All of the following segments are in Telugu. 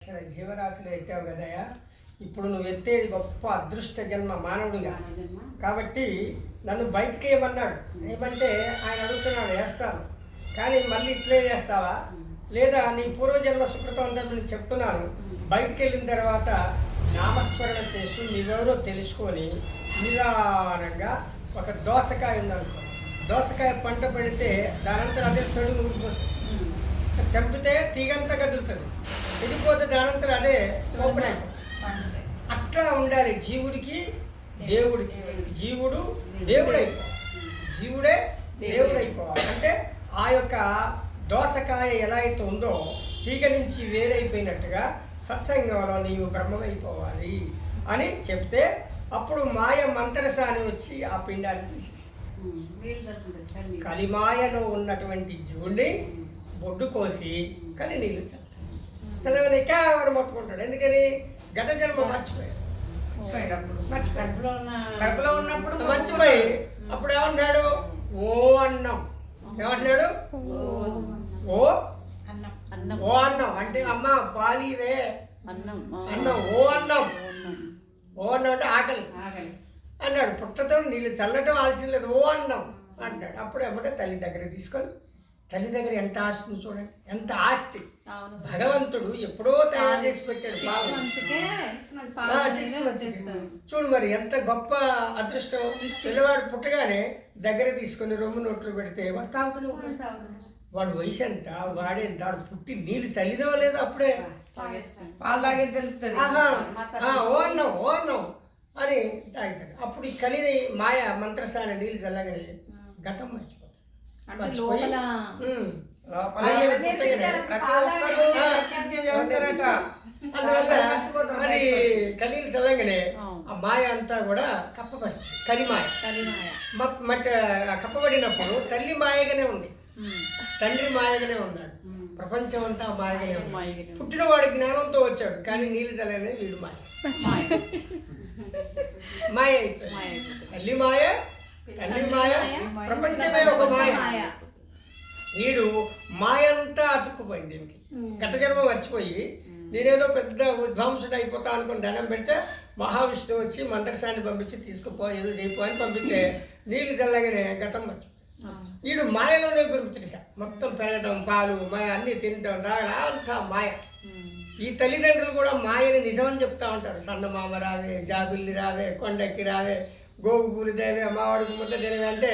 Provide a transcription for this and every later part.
జీవరాశిలో ఎత్తావు కదయ్యా. ఇప్పుడు నువ్వు ఎత్తేది గొప్ప అదృష్ట జన్మ మానవుడిగా. కాబట్టి నన్ను బయటికి ఏమన్నాడు. ఏమంటే ఆయన అడుగుతున్నాడు, వేస్తాను కానీ మళ్ళీ ఇట్లే చేస్తావా, లేదా నీ పూర్వజన్మ సుకృతం అంతా నేను చెప్తున్నాను. బయటికి వెళ్ళిన తర్వాత నామస్మరణ చేసి నీవెవరో తెలుసుకొని నిదానంగా ఒక దోసకాయ ఉందనుకో, దోసకాయ పంట పెడితే దానంతా అదే తొడుగు ఊడిపోతుంది. చంపితే తీగంతా కదులుతుంది, వెళ్ళిపోతే దానంతా అదే ఓపెన్ అయిపోతుంది. అట్లా ఉండాలి జీవుడికి దేవుడికి. జీవుడు దేవుడైపోవాలి, జీవుడే దేవుడైపోవాలి. అంటే ఆ యొక్క దోసకాయ ఎలా అయితే ఉందో తీగ నుంచి వేరైపోయినట్టుగా సత్సంగంలో నీవు బ్రహ్మమైపోవాలి అని చెప్తే అప్పుడు మాయ మంత్రసాని వచ్చి ఆ పిండాన్ని తీసేస్తుంది. కలిమాయలో ఉన్నటువంటి జీవుడిని బొడ్డు కోసి కలి నీళ్ళు చదవని కేవలం మొత్తుకుంటాడు. ఎందుకని గత జన్మ మర్చిపోయాడు. మర్చిపోయి అప్పుడు ఏమన్నాడు, ఓ అన్నం. ఏమంటున్నాడు, ఓ ఓ అన్నం అంటే అమ్మ పాలివే అన్నం. ఓ అన్నం, ఓ అన్నం అంటే ఆకలి అన్నాడు. పుట్టతో నీళ్ళు చల్లటం ఆలస్యం లేదు, ఓ అన్నం అంటాడు. అప్పుడు ఏమంటే తల్లి దగ్గర తీసుకొని, తల్లి దగ్గర ఎంత ఆస్తి చూడండి, ఎంత ఆస్తి భగవంతుడు ఎప్పుడో తయారు చేసి పెట్టాడు. 6 months చూడు మరి ఎంత గొప్ప అదృష్టం. పిల్లవాడు పుట్టగానే దగ్గర తీసుకొని రొమ్ము నోట్లు పెడితే వాడు తాగుతూనే ఉంటాడు. వాడు వయసు ఎంత, వాడేంత, వాడు పుట్టి నీళ్ళు చల్లిదో లేదో అప్పుడే ఓ అన్నం ఓ అన్నం అని తాగుతాడు. అప్పుడు ఈ కలిని మాయ మంత్రసాని నీళ్ళు చల్లగానే గతం మర్చిపోతాడు. మరి కలిని చల్లగానే ఆ మాయ అంతా కూడా కప్పబడి కలిమాయ మట్టి కప్పబడినప్పుడు తల్లి మాయగానే ఉంది, తండ్రి మాయగానే ఉన్నాడు, ప్రపంచం అంతా మాయగానే ఉంది. పుట్టినవాడు జ్ఞానంతో వచ్చాడు కానీ నీళ్ళు చల్లగానే వీడు మాయ మాయ అయిపోయాడు. తల్లి మాయ, తండ్రి మాయ, ప్రపంచమే ఒక మాయ. వీడు మాయంతా అతుక్కుపోయింది దీనికి. గత జన్మ మర్చిపోయి నేనేదో పెద్ద విధ్వంసుడు అయిపోతా అనుకుని దండం పెడితే మహావిష్ణువు వచ్చి మంత్రసాన్ని పంపించి తీసుకుపో, ఏదో చేయిపో అని పంపిస్తే నీళ్ళు చల్లగానే గతం మర్చిపోయి వీడు మాయలోనే పెరుగుతుంది. మొత్తం పెరగటం, పాలు మాయ, అన్నీ తినటం, తాగడం అంతా మాయ. ఈ తల్లిదండ్రులు కూడా మాయని నిజమని చెప్తా ఉంటారు. సన్నమామ రావే, జాబిల్లి రావే, కొండకి రావే, గోగు పూలు దేవే, మావాడికి ముద్ద తినవే అంటే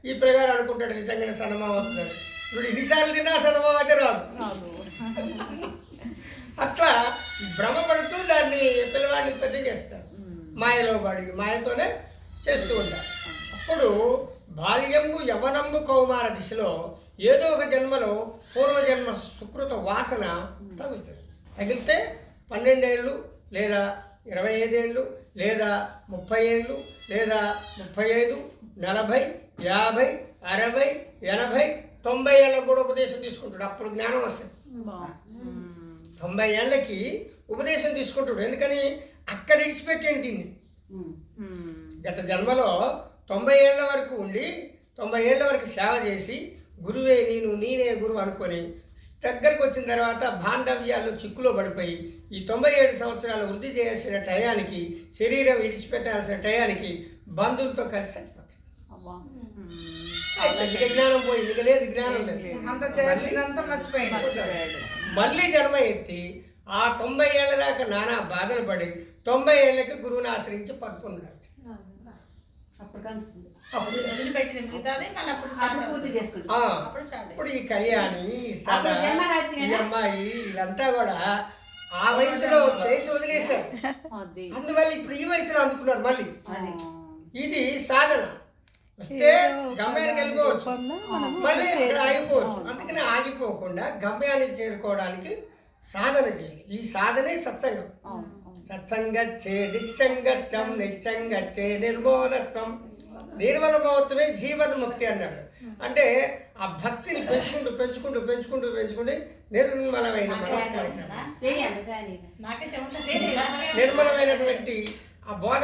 ఈ ప్రకారం అనుకుంటాడు నిజంగానే సన్నమామ అవుతున్నాడు. ఇప్పుడు ఇన్నిసార్లు తిన్నా సన్నమామ అయితే రాదు. అట్లా భ్రమపడుతూ దాన్ని పిల్లవాడిని పెద్ద చేస్తారు. మాయలో పడి మాయతోనే చేస్తూ ఉంటారు. అప్పుడు బాల్యంబు యవనంబు కౌమార దిశలో ఏదో ఒక జన్మలో పూర్వజన్మ సుకృత వాసన తగులుతుంది. తగిలితే 12 ఏళ్ళు లేదా 25 ఏళ్ళు లేదా 30 ఏళ్ళు లేదా 35, 40, 50, 60, 80, 90 ఏళ్ళకు కూడా ఉపదేశం తీసుకుంటాడు. అప్పుడు జ్ఞానం వస్తుంది. 90 ఏళ్ళకి ఉపదేశం తీసుకుంటాడు. ఎందుకని అక్కడ ఇడిచిపెట్టండి దీన్ని. గత జన్మలో 90 ఏళ్ళ వరకు ఉండి 90 ఏళ్ళ వరకు సేవ చేసి గురువే నేను, నేనే గురువు అనుకొని దగ్గరికి వచ్చిన తర్వాత బాంధవ్యాలు చిక్కులో పడిపోయి ఈ 97 సంవత్సరాలు వృద్ధి చేయాల్సిన టయానికి, శరీరం విడిచిపెట్టాల్సిన టయానికి బంధువులతో కలిసి చనిపోతాడు. జ్ఞానం పోయింది, ఇక లేదు జ్ఞానం లేదు, మళ్ళీ జన్మ ఎత్తి ఆ 90 ఏళ్ళ దాకా నానా బాధలు పడి 90 ఏళ్ళకి గురువుని ఆశ్రయించి పడుకున్నాడు. ఇప్పుడు ఈ కళ్యాణి, సదా, ఈ అమ్మాయి వీళ్ళంతా కూడా ఆ వయసులో చేసి వదిలేశారు. అందువల్ల ఇప్పుడు ఈ వయసులో అందుకున్నారు. మళ్ళీ ఇది సాధన. వస్తే గమ్యానికి వెళ్ళిపోవచ్చు, మళ్ళీ ఇక్కడ ఆగిపోవచ్చు. అందుకని ఆగిపోకుండా గమ్యాన్ని చేరుకోవడానికి సాధన చేయాలి. ఈ సాధనే సత్సంగం. సత్సంగచ్చే నిత్యంగచ్చం, నిత్యంగచ్చే నిర్మోలత్వం, నిర్మలమవుతమే జీవన్ముక్తి అన్నాడు. అంటే ఆ భక్తిని పెంచుకుంటూ పెంచుకుంటూ పెంచుకుంటూ పెంచుకుంటే నిర్మలమైన నిర్మలమైనటువంటి ఆ బోధ